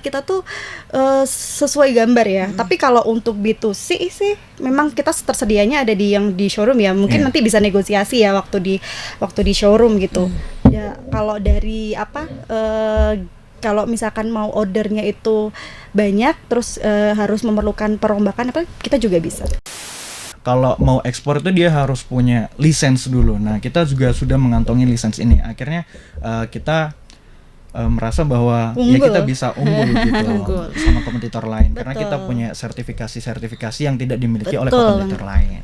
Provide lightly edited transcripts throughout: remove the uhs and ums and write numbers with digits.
kita tuh sesuai gambar ya. Tapi kalau untuk B2C sih memang kita tersedianya ada di showroom ya. Mungkin nanti bisa negosiasi ya waktu di showroom gitu. Ya kalau dari kalau misalkan mau ordernya itu banyak terus harus memerlukan perombakan apa, kita juga bisa. Kalau mau ekspor itu dia harus punya lisens dulu. Nah, kita juga sudah mengantongi lisens ini. Akhirnya kita merasa bahwa ya kita bisa unggul gitu sama kompetitor lain. Karena kita punya sertifikasi yang tidak dimiliki oleh kompetitor lain.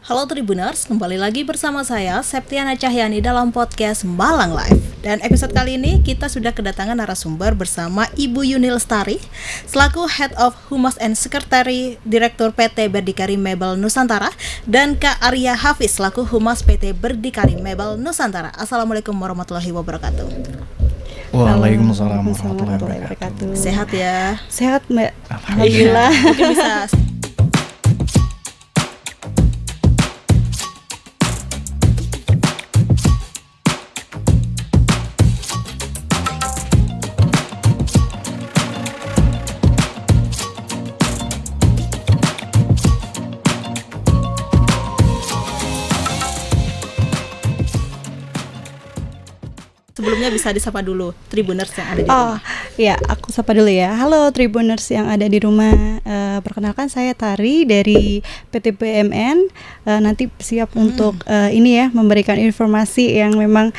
Halo Tribuners, kembali lagi bersama saya Septiana Cahyani dalam podcast Malang Live. Dan episode kali ini kita sudah kedatangan narasumber bersama Ibu Yuni Lestari selaku Head of Humas and Secretary Direktur PT Berdikari Mebel Nusantara, dan Kak Arya Hafiz selaku Humas PT Berdikari Mebel Nusantara. Assalamualaikum warahmatullahi wabarakatuh. Waalaikumsalam warahmatullahi wabarakatuh. Sehat ya? Sehat Mbak. Alhamdulillah. Mungkin bisa sebelumnya bisa disapa dulu Tribuners yang ada di rumah. Ya, aku sapa dulu ya. Halo Tribuners yang ada di rumah. Perkenalkan saya Tari dari PT BMN. Nanti siap untuk ini ya, memberikan informasi yang memang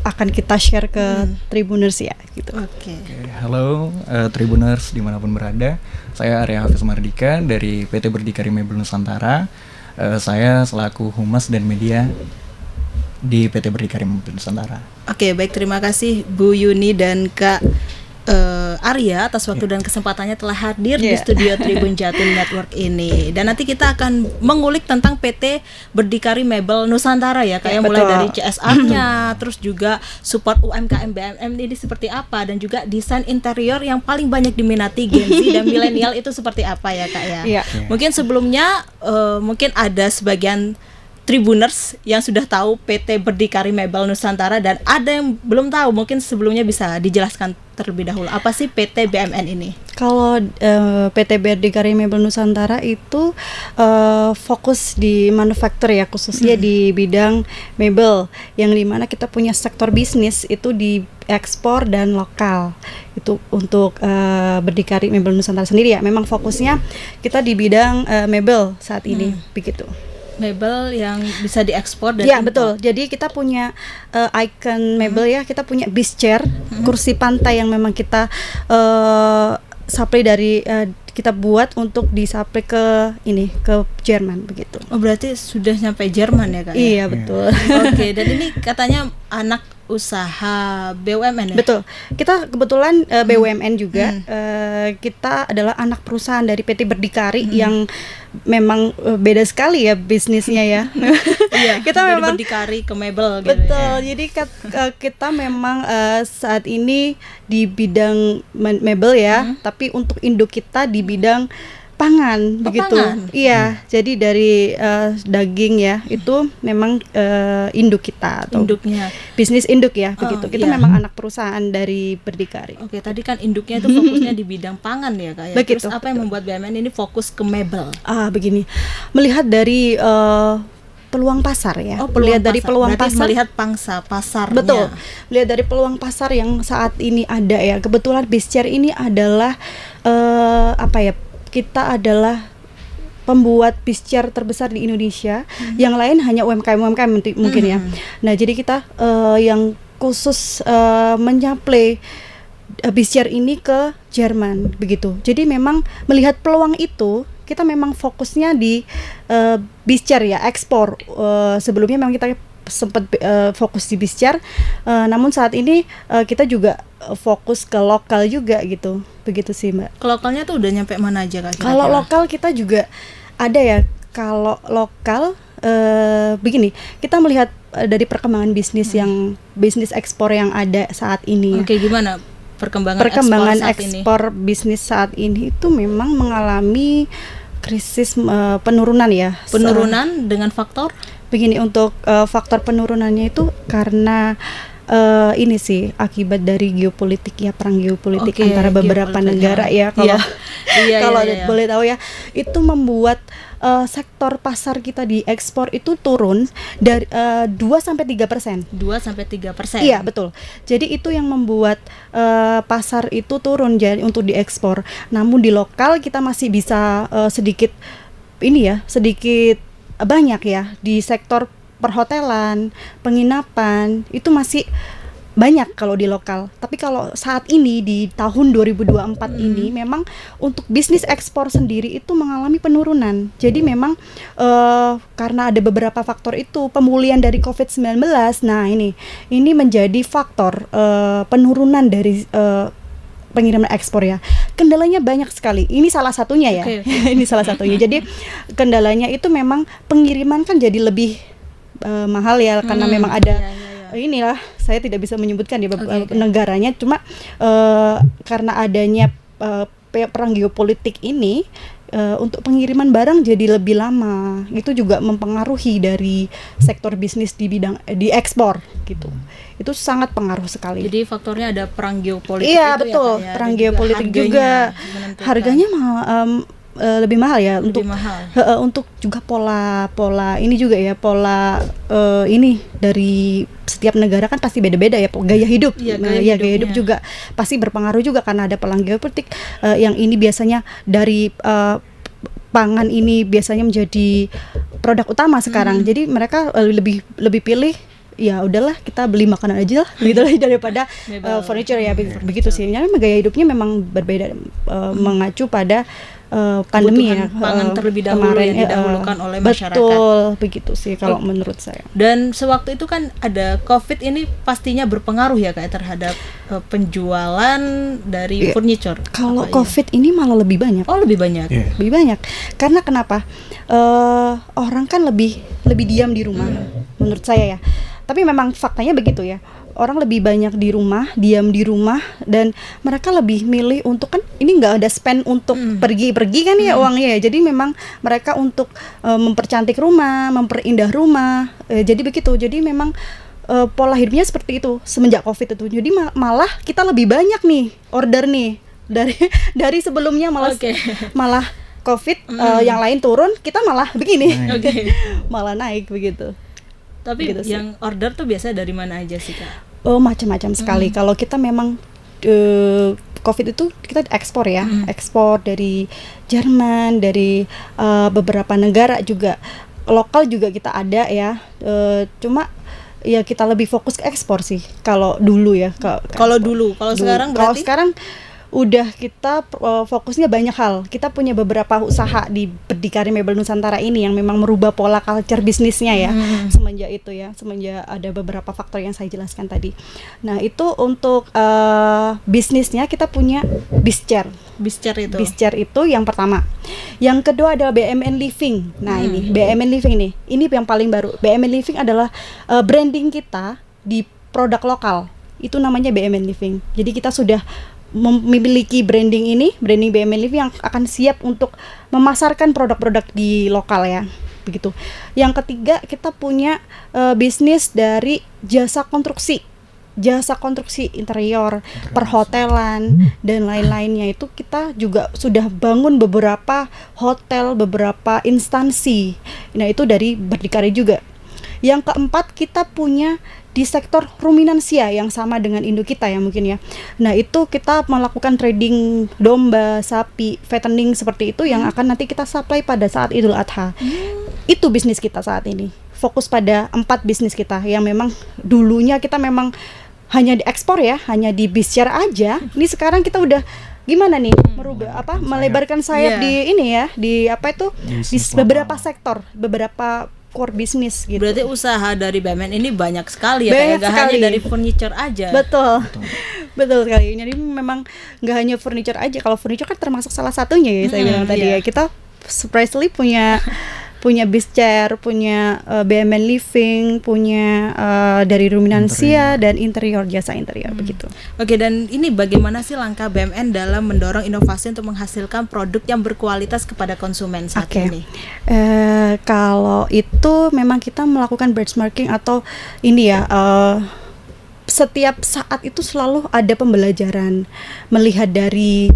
akan kita share ke Tribuners ya gitu. Oke. Halo Tribuners dimanapun berada. Saya Arya Hafiz Mardika dari PT Berdikari Mebel Nusantara. Saya selaku Humas dan Media di PT Berdikari Mebel Nusantara. Oke, baik, terima kasih Bu Yuni dan Kak Arya atas waktu dan kesempatannya telah hadir di studio Tribun Jatim Network ini. Dan nanti kita akan mengulik tentang PT Berdikari Mebel Nusantara ya, kayak mulai dari CSR-nya, terus juga support UMKM BMN ini seperti apa, dan juga desain interior yang paling banyak diminati Gen Z dan milenial itu seperti apa ya Kak ya. Mungkin sebelumnya mungkin ada sebagian Tribuners yang sudah tahu PT Berdikari Mebel Nusantara, dan ada yang belum tahu. Mungkin sebelumnya bisa dijelaskan terlebih dahulu apa sih PT BMN ini? Kalau PT Berdikari Mebel Nusantara itu fokus di manufaktur ya, khususnya di bidang mebel, yang dimana kita punya sektor bisnis itu di ekspor dan lokal. Itu untuk Berdikari Mebel Nusantara sendiri ya. Memang fokusnya kita di bidang mebel saat ini begitu. Mebel yang bisa diekspor dan ya import. Betul. Jadi kita punya icon mebel ya, kita punya beach chair, kursi pantai yang memang kita supply dari kita buat untuk disupply ke Jerman begitu. Oh, berarti sudah sampai Jerman ya Kak? Iya, betul. Oke, dan ini katanya anak usaha BUMN ya? Betul. Kita kebetulan BUMN juga. Kita adalah anak perusahaan dari PT Berdikari yang memang beda sekali ya bisnisnya ya. Iya, kita memang berdikari ke mebel gitu. Betul. Ya. Jadi kita memang saat ini di bidang mebel ya, tapi untuk induk kita di bidang pangan begitu. Pangan. Iya, jadi dari daging ya, itu memang induk kita atau induknya. Bisnis induk ya, begitu. Kita memang anak perusahaan dari Berdikari. Oke, tadi kan induknya itu fokusnya di bidang pangan ya Kak ya. Begitu. Terus apa yang membuat BMN ini fokus ke mebel? Begini. Melihat dari peluang pasar ya. Melihat dari peluang pasar. Melihat pangsa pasarnya. Betul. Melihat dari peluang pasar yang saat ini ada ya. Kebetulan Bischair ini adalah kita adalah pembuat Bischair terbesar di Indonesia. Yang lain hanya UMKM mungkin ya. Nah, jadi kita yang khusus menyaplai Bischair ini ke Jerman begitu. Jadi memang melihat peluang itu, kita memang fokusnya di Bischair ya, ekspor. Sebelumnya memang kita sempat fokus di Bischair, namun saat ini kita juga fokus ke lokal juga gitu. Begitu sih Mbak. Ke lokalnya tuh udah nyampe mana aja Kak? Kalau lokal kita juga ada ya. Kalau lokal begini, kita melihat dari perkembangan bisnis yang bisnis ekspor yang ada saat ini. Oke, gimana perkembangan ekspor bisnis saat ini itu memang mengalami krisis penurunan ya. Penurunan dengan faktor? Begini, untuk faktor penurunannya itu karena ini sih akibat dari geopolitik ya, perang geopolitik Oke, antara beberapa geopolitik, negara ya. ya kalau Iya, kalau iya. boleh tahu ya, itu membuat sektor pasar kita di ekspor itu turun dari 2-3%. 2-3%. Iya betul. Jadi itu yang membuat pasar itu turun jadi untuk diekspor. Namun di lokal kita masih bisa sedikit banyak ya di sektor perhotelan, penginapan itu masih banyak kalau di lokal. Tapi kalau saat ini di tahun 2024 ini memang untuk bisnis ekspor sendiri itu mengalami penurunan. Jadi memang karena ada beberapa faktor itu, pemulihan dari COVID-19. Nah, ini menjadi faktor penurunan dari pengiriman ekspor ya. Kendalanya banyak sekali. Ini salah satunya ya. Oke. Ini salah satunya. Jadi kendalanya itu memang pengiriman kan jadi lebih mahal ya karena memang ada inilah, saya tidak bisa menyebutkan ya negaranya, cuma karena adanya perang geopolitik ini untuk pengiriman barang jadi lebih lama. Itu juga mempengaruhi dari sektor bisnis di bidang di ekspor gitu. Itu sangat pengaruh sekali. Jadi faktornya ada perang geopolitik Iya itu betul, ya, Kak, ya. perang Dan juga geopolitik juga menentukan. harganya lebih mahal ya Lebih untuk mahal. Untuk juga pola ini juga ya, pola ini dari setiap negara kan pasti beda-beda ya, gaya hidup. Iya, Gaya hidupnya. hidup juga pasti berpengaruh juga karena ada perang geopolitik. Yang ini biasanya dari pangan ini biasanya menjadi produk utama sekarang. Jadi mereka lebih pilih ya udahlah kita beli makanan aja lah gitu lah daripada furniture ya, begitu sih. Jadi gaya hidupnya memang berbeda, mengacu pada pandemi ya, Kebutuhan pangan terlebih dahulu kemarin, yang didahulukan oleh masyarakat. Betul, begitu sih kalau menurut saya. Dan sewaktu itu kan ada COVID ini pastinya berpengaruh ya Kak terhadap penjualan dari Iya. furniture. Kalau Apa, iya? COVID ini malah lebih banyak. Oh lebih banyak. Iya. Lebih banyak. Karena kenapa? Orang kan lebih diam di rumah menurut saya ya. Tapi memang faktanya begitu ya. Orang lebih banyak di rumah, diam di rumah, dan mereka lebih milih untuk, kan ini nggak ada spend untuk pergi-pergi kan ya uangnya ya. Jadi memang mereka untuk mempercantik rumah, memperindah rumah. Jadi begitu. Jadi memang pola hidupnya seperti itu semenjak COVID itu. Jadi malah kita lebih banyak nih order nih dari sebelumnya malah COVID yang lain turun, kita malah begini. Oke. Malah naik begitu. Tapi Gitu sih. yang order tuh biasa dari mana aja sih Kak? Oh, macam-macam sekali. Kalau kita memang COVID itu kita ekspor ya, ekspor dari Jerman, dari beberapa negara juga, lokal juga kita ada ya. Cuma ya kita lebih fokus ke ekspor sih. Kalau dulu ya, Kalau dulu, kalau sekarang Kalau berarti sekarang udah kita fokusnya banyak hal. Kita punya beberapa usaha di Berdikari Mebel Nusantara ini yang memang merubah pola culture bisnisnya ya. Semenjak itu ya, semenjak ada beberapa faktor yang saya jelaskan tadi. Nah, itu untuk bisnisnya kita punya Bizcer. Bizcer itu. Bizcer itu yang pertama. Yang kedua adalah BMN Living. Nah, ini BMN Living nih. Ini yang paling baru. BMN Living adalah branding kita di produk lokal. Itu namanya BMN Living. Jadi kita sudah memiliki branding BMN Living yang akan siap untuk memasarkan produk-produk di lokal ya, begitu. Yang ketiga kita punya bisnis dari jasa konstruksi interior, perhotelan dan lain-lainnya. Itu kita juga sudah bangun beberapa hotel, beberapa instansi. Nah, itu dari Berdikari juga. Yang keempat kita punya di sektor ruminansia yang sama dengan induk kita ya mungkin ya. Nah, itu kita melakukan trading domba, sapi, fattening seperti itu yang akan nanti kita supply pada saat Idul Adha. Itu bisnis kita saat ini. Fokus pada 4 bisnis kita yang memang dulunya kita memang hanya di ekspor ya, hanya di Bizcer aja. Ini sekarang kita udah gimana nih merubah melebarkan sayap di ini ya, di apa itu di beberapa sektor, beberapa core bisnis gitu. Berarti usaha dari BMN ini banyak sekali ya, Banyak kayak sekali. hanya dari furniture aja. Betul sekali. Jadi memang nggak hanya furniture aja. Kalau furniture kan termasuk salah satunya ya, saya bilang tadi ya. Kita surprisingly punya Bizcer, punya BMN Living, punya dari ruminansia dan interior, jasa interior begitu. Oke, dan ini bagaimana sih langkah BMN dalam mendorong inovasi untuk menghasilkan produk yang berkualitas kepada konsumen saat ini? Kalau itu memang kita melakukan benchmarking atau ini ya, setiap saat itu selalu ada pembelajaran, melihat dari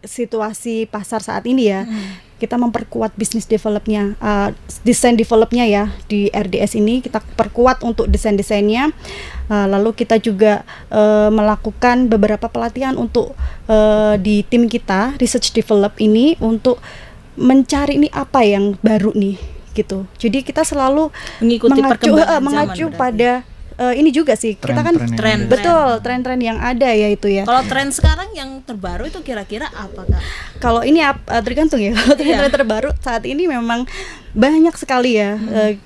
situasi pasar saat ini ya. Kita memperkuat bisnis developnya, desain developnya ya di RDS ini kita perkuat untuk desainnya. Lalu kita juga melakukan beberapa pelatihan untuk di tim kita research develop ini untuk mencari ini apa yang baru nih gitu. Jadi kita selalu Mengikuti perkembangan mengacu zaman pada ini juga sih kita kan Tren-tren yang ada. betul tren-tren yang ada ya itu ya. Kalau tren sekarang yang terbaru itu kira-kira apa, Kak? Kalau ini tergantung ya. Kalau tren-tren terbaru saat ini memang banyak sekali ya.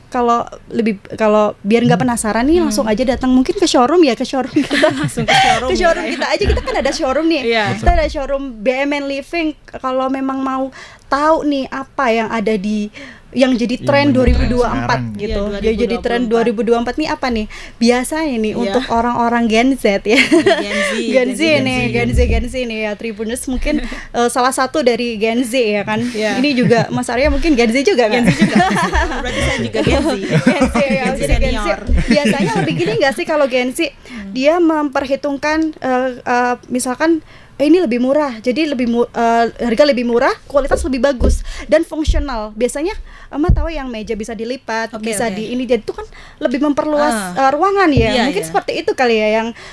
Kalau biar nggak penasaran nih langsung aja datang mungkin ke showroom kita. Langsung ke showroom. Ke showroom kita aja, kita kan ada showroom nih. Iya. Kita ada showroom BMN Living. Kalau memang mau tahu nih apa yang ada di yang jadi tren banyak tren 2024 sekarang. gitu. Iya, Ya jadi tren 2024 nih apa nih? Biasanya nih Iya. untuk orang-orang Gen Z ya. Gen Z Gen Z nih ya, Tribuners mungkin salah satu dari Gen Z ya kan. Iya. Ini juga Mas Arya mungkin Gen Z juga kan? Gen Z juga. Berarti saya juga Gen Z. Gen Z ya, Gen Z jadi Gen Z. senior. Biasanya lebih gini nggak sih kalau Gen Z dia memperhitungkan misalkan ini lebih murah, jadi harga lebih murah, kualitas lebih bagus dan fungsional. Biasanya tahu yang meja bisa dilipat, bisa di ini, jadi itu kan lebih memperluas ruangan ya. Iya, Mungkin iya. seperti itu kali ya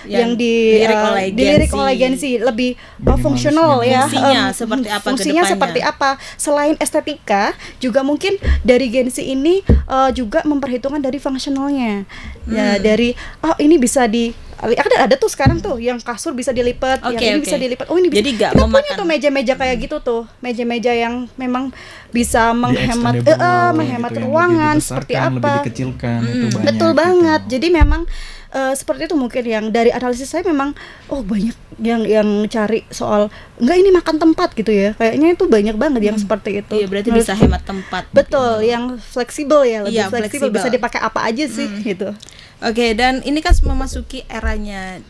yang dilirik oleh Gen Z lebih Minimalis fungsional ya. Fungsinya seperti apa ke Fungsinya depannya? seperti apa? Selain estetika, juga mungkin dari Gen Z ini juga memperhitungkan dari fungsionalnya. Ya, dari ini bisa ada tuh sekarang tuh yang kasur bisa dilipat, yang ini bisa dilipat. Oh ini bisa. Jadi nggak Kita punya memakan. tuh meja-meja kayak gitu tuh, meja-meja yang memang bisa menghemat Di-extendable menghemat gitu, yang ruangan lebih seperti dibesarkan, lebih apa. dikecilkan, itu banyak Betul gitu. banget. Jadi memang seperti itu mungkin yang dari analisis saya memang banyak yang cari soal enggak ini makan tempat gitu ya. Kayaknya itu banyak banget yang seperti itu. Iya, berarti bisa hemat tempat. Betul, yang fleksibel ya, lebih Iya, fleksibel, bisa dipakai apa aja sih gitu. Oke, dan ini kan memasuki eranya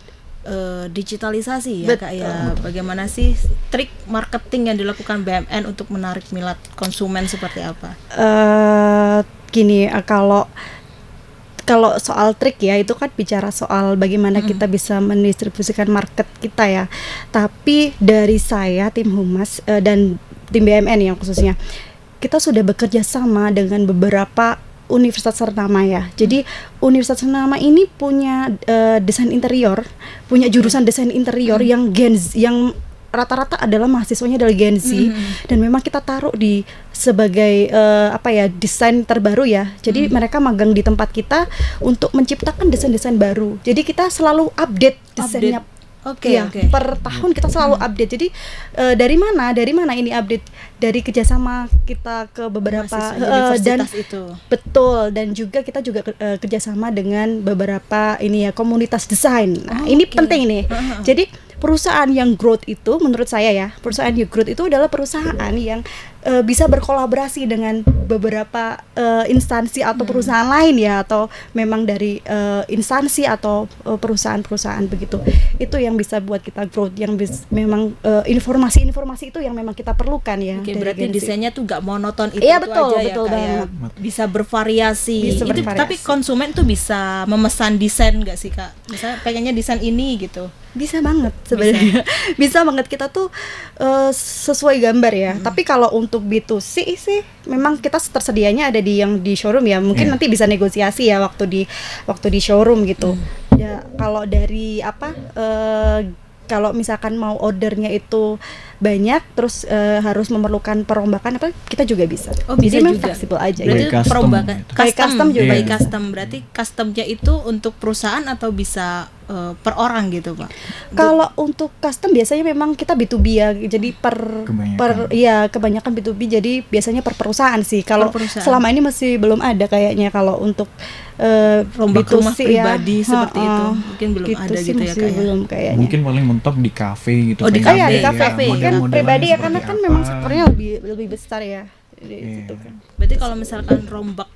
digitalisasi ya, Kak ya. Bagaimana sih trik marketing yang dilakukan BMN untuk menarik minat konsumen seperti apa? Gini, kalau soal trik ya itu kan bicara soal bagaimana kita bisa mendistribusikan market kita ya. Tapi dari saya tim Humas dan tim BMN yang khususnya kita sudah bekerja sama dengan beberapa universitas ternama ya. Jadi universitas ternama ini punya desain interior, punya jurusan desain interior yang yang rata-rata adalah mahasiswanya dari Gen Z dan memang kita taruh di sebagai desain terbaru ya. Jadi mereka magang di tempat kita untuk menciptakan desain-desain baru. Jadi kita selalu update desainnya. Oke. Per tahun kita selalu update. Jadi dari mana ini update? Dari kerjasama kita ke beberapa universitas itu. Betul, dan juga kita juga kerjasama dengan beberapa komunitas desain. Nah, ini penting nih. Jadi perusahaan yang growth itu menurut saya ya, perusahaan yang growth itu adalah perusahaan yang bisa berkolaborasi dengan beberapa instansi atau perusahaan lain ya, atau memang dari instansi atau perusahaan-perusahaan begitu. Itu yang bisa buat kita growth, yang memang informasi-informasi itu yang memang kita perlukan ya. Oke, berarti desainnya tuh nggak monoton itu, Iya, itu betul, aja betul ya, Kak, ya. banget. Bisa bervariasi. Bisa Itu, bervariasi. tapi konsumen tuh bisa memesan desain nggak sih, Kak? Misalnya pengennya desain ini gitu. Bisa banget sebenarnya. Bisa banget, kita tuh sesuai gambar ya. Tapi kalau untuk B2C sih memang kita tersedianya ada di showroom ya. Mungkin nanti bisa negosiasi ya waktu di showroom gitu. Ya kalau dari kalau misalkan mau ordernya itu banyak terus harus memerlukan perombakan kita juga bisa. Oh, bisa jadi memang juga. fleksibel aja. Berarti By custom perombakan gitu. By custom juga. By custom. Berarti customnya itu untuk perusahaan atau bisa per orang gitu, Pak? Kalau untuk custom biasanya memang kita B2B ya, jadi kebanyakan B2B, jadi biasanya per perusahaan sih. Kalau Per perusahaan. selama ini masih belum ada kayaknya kalau untuk Rombak B2C rumah pribadi seperti itu. Mungkin belum ada sih, gitu ya, masih Kak ya? belum kayaknya. Mungkin paling mentok di kafe gitu. Oh, di kayak kafe, di kafe. Kan model-modelannya pribadi ya, karena seperti kan apa. memang sektornya lebih besar ya. Di situ kan. Berarti kalau misalkan rombak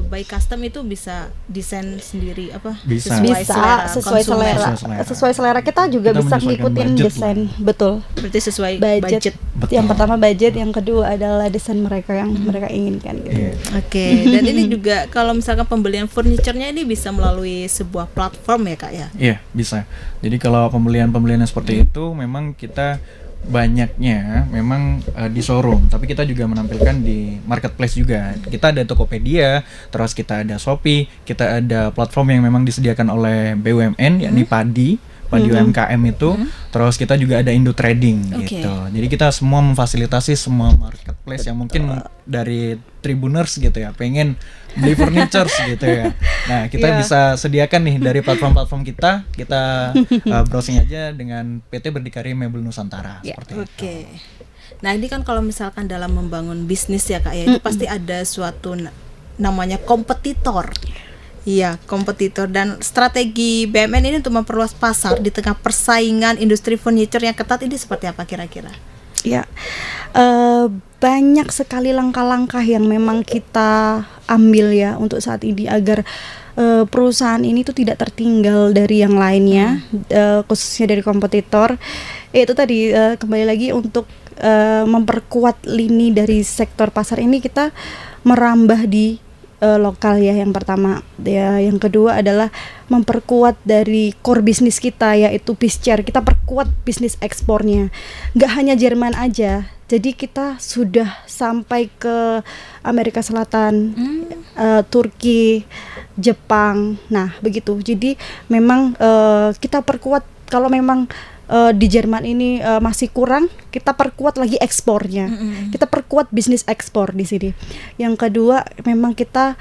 by custom itu bisa desain sendiri apa? Bisa. Sesuai selera. konsumen. Sesuai selera kita juga Kita bisa menyesuaikan ngikutin budget desain. Betul. Berarti sesuai Budget. Betul. Yang pertama budget, yang kedua adalah desain mereka yang mereka inginkan gitu. Iya. Oke, dan ini juga kalau misalkan pembelian furniturnya ini bisa melalui sebuah platform ya Kak ya? Iya, bisa. Jadi kalau pembelian yang seperti itu memang kita banyaknya memang di showroom, tapi kita juga menampilkan di marketplace juga. Kita ada Tokopedia, terus kita ada Shopee, kita ada platform yang memang disediakan oleh BUMN yakni Padi UMKM itu, terus kita juga ada Indo Trading Oke. gitu. Jadi kita semua memfasilitasi semua marketplace yang mungkin dari Tribuners gitu ya, pengen beli furniture gitu ya. Nah, kita Iya. bisa sediakan nih dari platform-platform kita browsing aja dengan PT Berdikari Mebel Nusantara Ya, seperti itu. Oke. Nah, ini kan kalau misalkan dalam membangun bisnis ya Kak ya, itu pasti ada suatu namanya kompetitor. Iya, kompetitor, dan strategi BUMN ini untuk memperluas pasar di tengah persaingan industri furniture yang ketat ini seperti apa kira-kira? Ya, banyak sekali langkah-langkah yang memang kita ambil ya untuk saat ini agar perusahaan ini tuh tidak tertinggal dari yang lainnya, khususnya dari kompetitor. Itu tadi kembali lagi untuk memperkuat lini dari sektor pasar ini, kita merambah di lokal ya, yang pertama ya. Yang kedua adalah memperkuat dari core bisnis kita, yaitu Bizcer. Kita perkuat bisnis ekspornya, nggak hanya Jerman aja, jadi kita sudah sampai ke Amerika Selatan, Turki, Jepang. Nah begitu, jadi memang kita perkuat. Kalau memang di Jerman ini masih kurang, kita perkuat lagi ekspornya. Kita perkuat bisnis ekspor di sini. Yang kedua, memang kita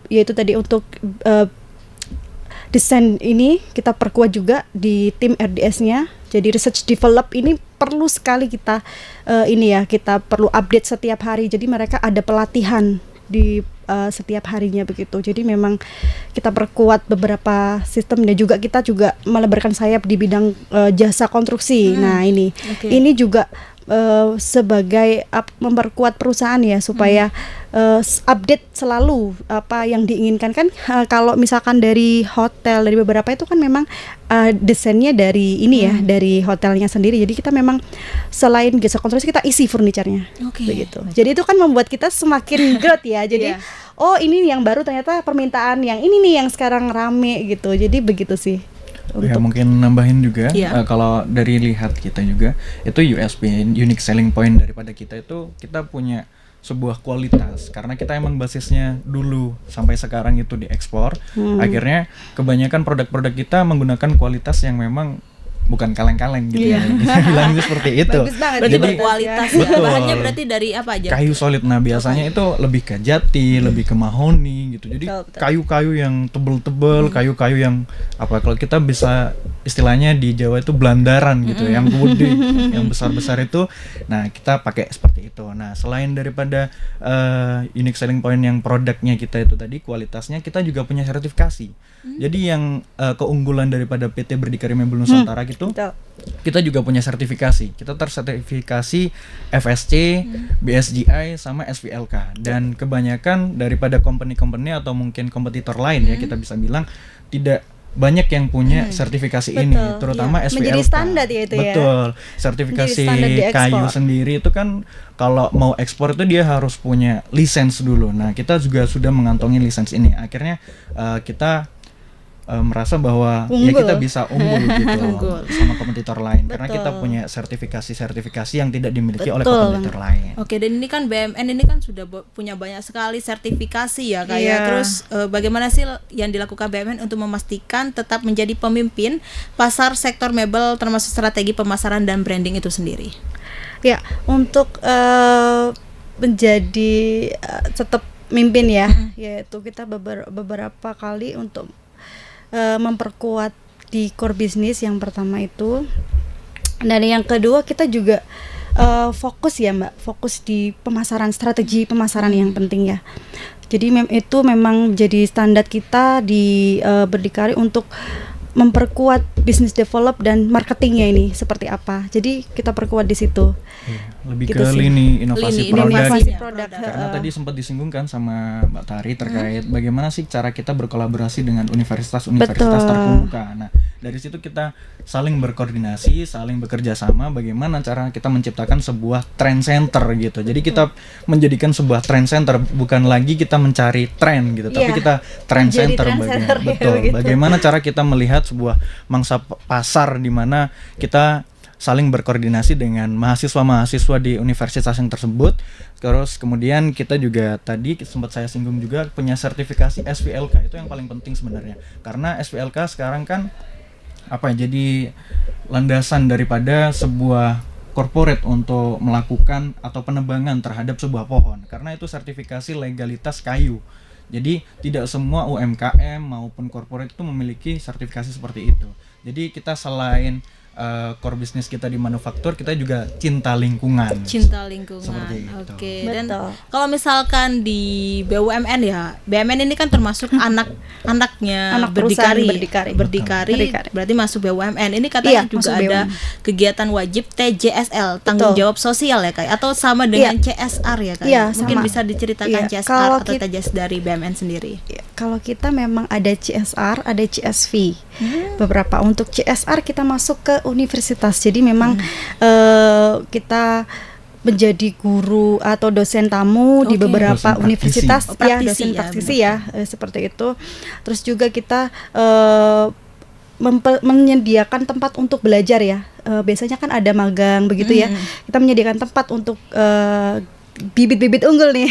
yaitu tadi untuk desain ini kita perkuat juga di tim RDS-nya. Jadi research develop ini perlu sekali kita kita perlu update setiap hari. Jadi mereka ada pelatihan di setiap harinya begitu. Jadi memang kita perkuat beberapa sistem, dan juga kita juga melebarkan sayap di bidang jasa konstruksi. Nah ini juga sebagai memperkuat perusahaan ya, supaya update selalu apa yang diinginkan kan. Kalau misalkan dari hotel, dari beberapa itu kan memang desainnya dari ini ya, dari hotelnya sendiri. Jadi kita memang selain jasa konstruksi, kita isi furniturnya begitu. Jadi itu kan membuat kita semakin growth ya. Jadi oh ini yang baru, ternyata permintaan yang ini nih yang sekarang rame gitu. Jadi begitu sih. Ya mungkin nambahin juga, Iya. kalau dari lihat kita juga itu USP, unique selling point daripada kita itu, kita punya sebuah kualitas, karena kita emang basisnya dulu sampai sekarang itu diekspor. Akhirnya kebanyakan produk-produk kita menggunakan kualitas yang memang bukan kaleng-kaleng gitu ya. Bilangnya seperti itu. Bagus banget. Berarti Jadi, berkualitas ya. betul. Bahannya berarti dari apa aja? Kayu solid. Nah biasanya itu lebih ke jati, lebih ke mahoni gitu. Jadi Betul. kayu-kayu yang tebel-tebel, kayu-kayu yang apa, kalau kita bisa istilahnya di Jawa itu belandaran gitu, yang gede, yang besar-besar itu. Nah kita pakai seperti itu. Nah selain daripada unique selling point yang produknya kita itu tadi, kualitasnya, kita juga punya sertifikasi. Jadi yang keunggulan daripada PT Berdikari Mebel Nusantara gitu, Betul. kita juga punya sertifikasi. Kita tersertifikasi FSC, BSGI, sama SVLK. Dan kebanyakan daripada company-company atau mungkin kompetitor lain ya, kita bisa bilang tidak banyak yang punya sertifikasi ini, Betul, terutama iya. SVLK. Menjadi standar ya itu ya. Betul. Sertifikasi Menjadi standar di ekspor. kayu sendiri itu kan kalau mau ekspor itu dia harus punya lisens dulu. Nah, kita juga sudah mengantongi lisens ini. Akhirnya kita merasa bahwa ya Unggul. kita bisa unggul gitu Unggul. sama kompetitor lain, karena Betul. kita punya sertifikasi yang tidak dimiliki oleh Betul. kompetitor lain. Oke, dan ini kan BUMN ini kan sudah punya banyak sekali sertifikasi ya Kak ya. Iya. Terus bagaimana sih yang dilakukan BUMN untuk memastikan tetap menjadi pemimpin pasar sektor mebel, termasuk strategi pemasaran dan branding itu sendiri? Ya, untuk menjadi tetap mimpin ya, yaitu kita beberapa kali untuk memperkuat di core bisnis. Yang pertama itu, dan yang kedua kita juga fokus ya Mbak, fokus di pemasaran, strategi pemasaran yang penting ya. Jadi itu memang jadi standar kita di Berdikari untuk memperkuat business develop dan marketingnya ini seperti apa. Jadi kita perkuat di situ. Iya, lebih Gitu ke sih. lini inovasi produk. Inovasi produk. Karena tadi sempat disinggung kan sama Mbak Tari terkait bagaimana sih cara kita berkolaborasi dengan universitas-universitas Betul. terkemuka. Nah, dari situ kita saling berkoordinasi, saling bekerja sama bagaimana cara kita menciptakan sebuah trend center gitu. Jadi kita menjadikan sebuah trend center, bukan lagi kita mencari tren gitu, tapi Iya, kita trend menjadi center, trend center, ya, betul. begitu. Bagaimana cara kita melihat sebuah mangsa pasar di mana kita saling berkoordinasi dengan mahasiswa-mahasiswa di universitas yang tersebut. Terus kemudian kita juga tadi sempat saya singgung juga punya sertifikasi SVLK, itu yang paling penting sebenarnya. Karena SVLK sekarang kan jadi landasan daripada sebuah corporate untuk melakukan atau penebangan terhadap sebuah pohon, karena itu sertifikasi legalitas kayu. Jadi tidak semua UMKM maupun corporate itu memiliki sertifikasi seperti itu. Jadi kita selain core bisnis kita di manufaktur, kita juga cinta lingkungan. Cinta lingkungan. Seperti itu. Oke. Dan Betul. kalau misalkan di BUMN ya, BUMN ini kan termasuk anaknya Anak perusahaan berdikari. Berdikari. Berarti masuk BUMN. Ini katanya Iya, juga masuk ada BUMN. kegiatan wajib TJSL, tanggung Betul. jawab sosial ya Kak, atau sama dengan CSR ya Kak? Iya, Mungkin sama. bisa diceritakan Iya, CSR kalau atau TJS dari BUMN sendiri. Ya, kalau kita memang ada CSR, ada CSV. Beberapa untuk CSR kita masuk ke universitas. Jadi memang kita menjadi guru atau dosen tamu di Oke. beberapa Dosen praktisi. universitas, Oh, ya praktisi dosen ya, praktisi ya, seperti itu. Terus juga kita menyediakan tempat untuk belajar ya. Biasanya kan ada magang begitu ya. Kita menyediakan tempat untuk bibit-bibit unggul nih.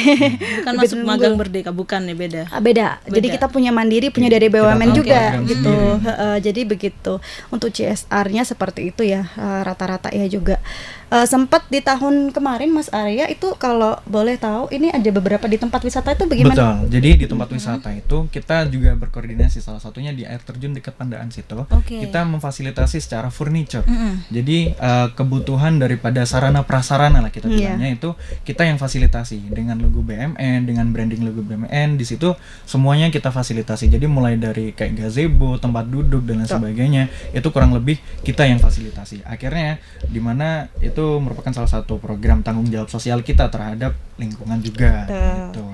Bukan Bibit masuk unggul. magang Merdeka, bukan ya, beda. Beda. Jadi Beda. kita punya mandiri, punya dari Kita BUMN punya juga program gitu. sendiri. Jadi begitu. Untuk CSR-nya seperti itu ya, rata-rata ya juga. Sempat di tahun kemarin Mas Arya itu kalau boleh tahu ini ada beberapa di tempat wisata itu bagaimana? Betul. Jadi di tempat wisata itu kita juga berkoordinasi, salah satunya di air terjun dekat Pandaan situ. Oke. Kita memfasilitasi secara furniture. Jadi kebutuhan daripada sarana prasarana lah kita Iya. bilangnya itu kita yang fasilitasi dengan logo BUMN, dengan branding logo BUMN. Di situ semuanya kita fasilitasi. Jadi mulai dari kayak gazebo, tempat duduk dan lain sebagainya, itu kurang lebih kita yang fasilitasi. Akhirnya di mana itu merupakan salah satu program tanggung jawab sosial kita terhadap lingkungan juga gitu.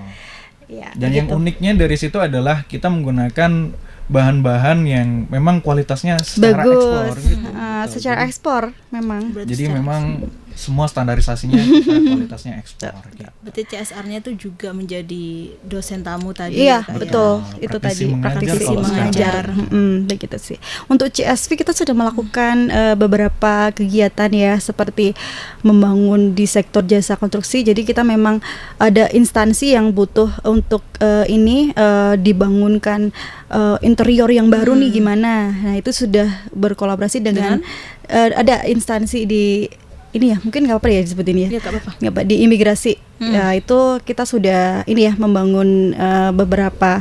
Ya, Dan yang begitu. uniknya dari situ adalah kita menggunakan bahan-bahan yang memang kualitasnya secara Bagus. ekspor gitu. Secara Jadi- ekspor memang. Berarti Jadi secara- memang semua standarisasinya kita kualitasnya ekspor gitu. Berarti CSR-nya itu juga menjadi dosen tamu tadi Iya, ya, Kak, ya? betul. Ya, Itu praktisi tadi mengajar praktisi kalau mengajar. sekarang. Begitu sih. Untuk CSV kita sudah melakukan beberapa kegiatan ya, seperti membangun di sektor jasa konstruksi. Jadi kita memang ada instansi yang butuh untuk dibangunkan interior yang baru nih gimana. Nah, itu sudah berkolaborasi dengan ada instansi di ini ya, mungkin nggak apa-apa ya disebutin ya. Iya, nggak apa-apa. Nggak apa, di imigrasi. Ya, itu kita sudah ini ya membangun beberapa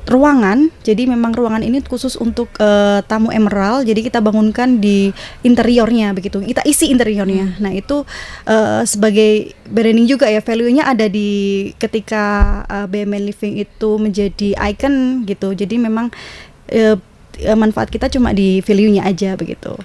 ruangan. Jadi memang ruangan ini khusus untuk tamu emerald. Jadi kita bangunkan di interiornya begitu. Kita isi interiornya. Nah, itu sebagai branding juga ya, value-nya ada di ketika BUMN Living itu menjadi icon gitu. Jadi memang manfaat kita cuma di value-nya aja begitu.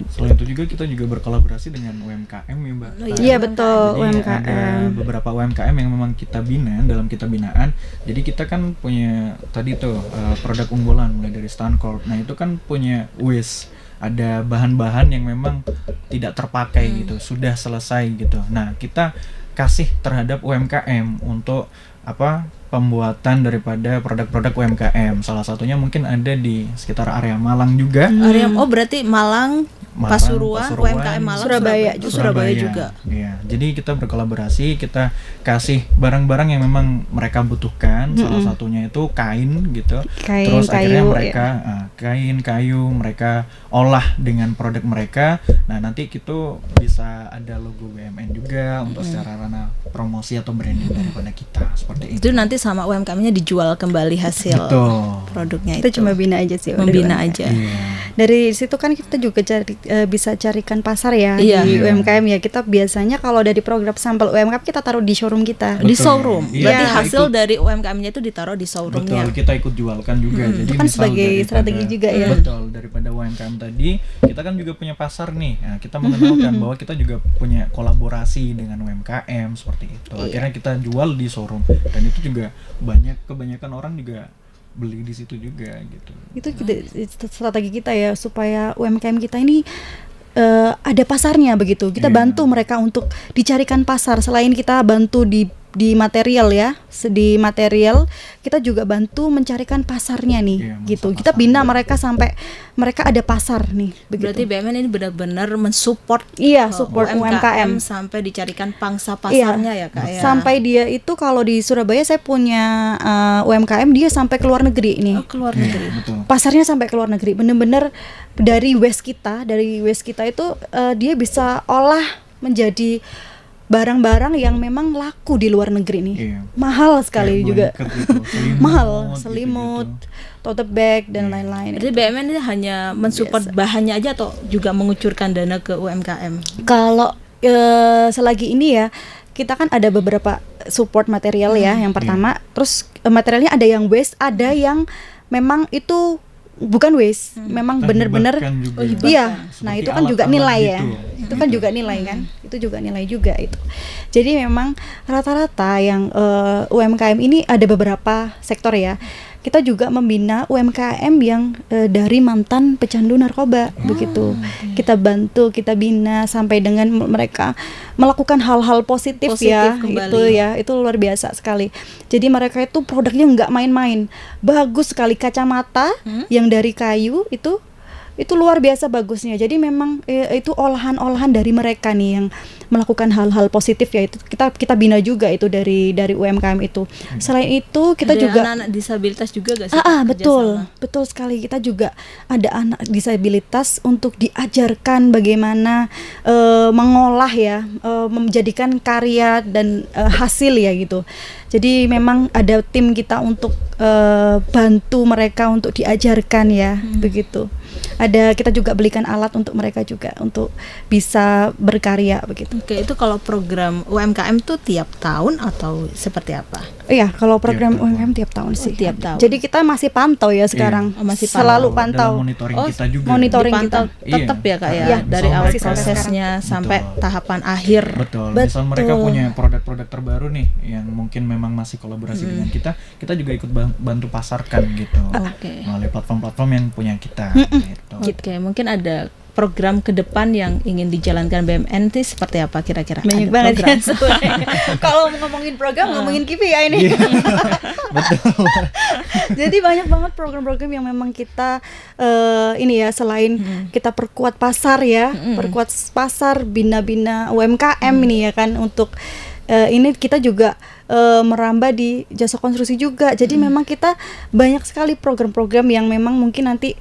Selain itu juga kita juga berkolaborasi dengan UMKM ya Mbak. Oh, Iya betul, Jadi ada UMKM. beberapa UMKM yang memang kita bina dalam kita binaan. Jadi kita kan punya tadi tuh produk unggulan mulai dari Stancorp. Nah itu kan punya waste, ada bahan-bahan yang memang tidak terpakai gitu, sudah selesai gitu. Nah kita kasih terhadap UMKM untuk pembuatan daripada produk-produk UMKM. Salah satunya mungkin ada di sekitar area Malang juga. Area, berarti Malang, Pasuruan, UMKM Malang, Surabaya juga. Iya, jadi kita berkolaborasi, kita kasih barang-barang yang memang mereka butuhkan. Salah satunya itu kain gitu. Kain, Terus akhirnya kayu, mereka kain, kayu mereka olah dengan produk mereka. Nah, nanti itu bisa ada logo BUMN juga untuk secara ranah promosi atau branding daripada kita seperti Itu itu. nanti sama UMKM-nya dijual kembali hasil Betul. produknya Kita itu. cuma bina aja sih. Membina dari aja. Iya. Dari situ kan kita juga bisa carikan pasar ya Iya. di Iya. UMKM ya. Kita biasanya kalau dari program sampel UMKM kita taruh di showroom kita. Di Betul. showroom. Iya, Berarti kita hasil ikut. dari UMKM-nya itu ditaruh di showroomnya. Betul, kita ikut jualkan juga. Jadi Itu kan misal sebagai daripada- strategi juga ya. Betul, daripada UMKM tadi, kita kan juga punya pasar nih. Nah, kita mengenalkan bahwa kita juga punya kolaborasi dengan UMKM seperti itu. Akhirnya kita jual di showroom, dan itu juga kebanyakan orang juga beli di situ juga gitu. Itu strategi kita ya, supaya UMKM kita ini ada pasarnya begitu. Kita bantu mereka untuk dicarikan pasar. Selain kita bantu di material ya, di material kita juga bantu mencarikan pasarnya nih, gitu. Kita bina mereka sampai mereka ada pasar nih. Begitu. Berarti BUMN ini benar-benar mensupport support UMKM sampai dicarikan pangsa pasarnya ya Kak ya. Sampai dia itu kalau di Surabaya saya punya UMKM dia sampai ke luar negeri nih. Keluar negeri. Betul. Pasarnya sampai ke luar negeri. Bener-bener dari waste kita itu dia bisa olah menjadi barang-barang yang memang laku di luar negeri nih. Mahal sekali juga. Mahal, selimut, tote bag dan lain-lain. Jadi BUMN ini hanya mensupport bahannya aja atau juga mengucurkan dana ke UMKM? Kalau selagi ini ya, kita kan ada beberapa support material ya. Yang pertama, terus materialnya ada yang waste, ada yang memang itu bukan waste, memang benar-benar iya. Nah, itu kan juga nilai ya. Itu kan juga nilai kan. Itu juga nilai juga itu. Jadi memang rata-rata yang UMKM ini ada beberapa sektor ya. Kita juga membina UMKM yang dari mantan pecandu narkoba begitu. Kita bantu, kita bina sampai dengan mereka melakukan hal-hal positif ya kembali. Itu ya, itu luar biasa sekali. Jadi mereka itu produknya nggak main-main, bagus sekali. Kacamata yang dari kayu itu luar biasa bagusnya. Jadi memang itu olahan-olahan dari mereka nih yang melakukan hal-hal positif ya. Itu kita bina juga itu dari UMKM itu. Selain itu kita ada juga anak-anak disabilitas juga gak sih? Betul sekali. Kita juga ada anak disabilitas untuk diajarkan bagaimana mengolah ya, menjadikan karya dan hasil ya gitu. Jadi memang ada tim kita untuk bantu mereka untuk diajarkan ya, begitu. Kita juga belikan alat untuk mereka juga untuk bisa berkarya begitu. Oke, itu kalau program UMKM tuh tiap tahun atau seperti apa? Iya, kalau program UMKM tiap tahun sih. Tiap tahun. Jadi kita masih pantau ya sekarang. Masih selalu pantau. Dalam monitoring kita juga. Monitoring dipantau kita. tetap ya Kak ya, Iya, dari awal mereka prosesnya sampai tahapan akhir. Betul. Misal mereka punya produk-produk terbaru nih yang mungkin memang masih kolaborasi dengan kita juga ikut bantu pasarkan gitu. Melalui platform-platform yang punya kita gitu. Oke, mungkin ada program ke depan yang ingin dijalankan BUMN itu seperti apa kira-kira? Banyak banget ya. Kalau ngomongin program, ngomongin KIPI ya ini. Betul. Jadi banyak banget program-program yang memang kita ini ya, selain kita perkuat pasar ya, perkuat pasar, bina-bina UMKM ini ya kan, untuk ini kita juga merambah di jasa konstruksi juga. Jadi memang kita banyak sekali program-program yang memang mungkin nanti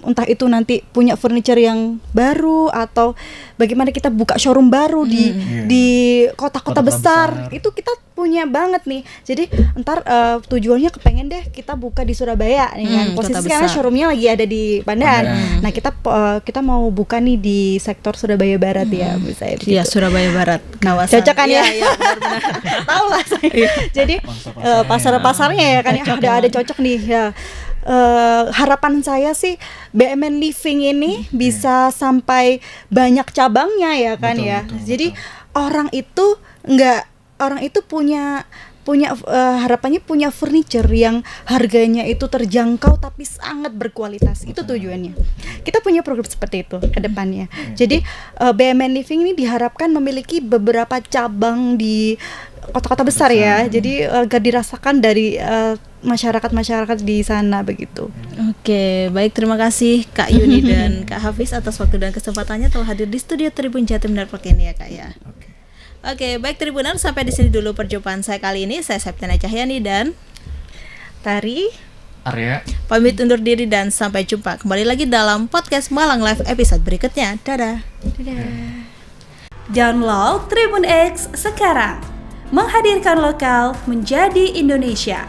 entah itu nanti punya furniture yang baru atau bagaimana kita buka showroom baru di kota-kota besar. Itu kita punya banget nih. Jadi ntar tujuannya kepengen deh kita buka di Surabaya nih kan. Posisi sekarang showroomnya lagi ada di Pandan. Nah, kita mau buka nih di sektor Surabaya Barat ya, misalnya. Iya, Surabaya Barat kawasan. Cocok kan ya? Iya, benar-benar. Tahu lah saya. Jadi pasar-pasarnya ya kan ada cocok nih ya. Harapan saya sih BUMN Living ini bisa sampai banyak cabangnya ya kan. Betul. Jadi orang itu punya harapannya punya furniture yang harganya itu terjangkau tapi sangat berkualitas. Itu tujuannya. Kita punya program seperti itu ke depannya. Jadi BUMN Living ini diharapkan memiliki beberapa cabang di kota-kota besar ya. Jadi agar dirasakan dari masyarakat di sana begitu. Oke, baik, terima kasih Kak Yuni dan Kak Hafiz atas waktu dan kesempatannya telah hadir di studio Tribun Jatim Network ini ya Kak ya. Oke, baik Tribunan, sampai di sini dulu perjumpaan saya kali ini. Saya Septiana Cahyani dan Tari Arya pamit undur diri dan sampai jumpa kembali lagi dalam podcast Malang Live episode berikutnya. Dadah. Download Tribun X sekarang. Menghadirkan lokal menjadi Indonesia.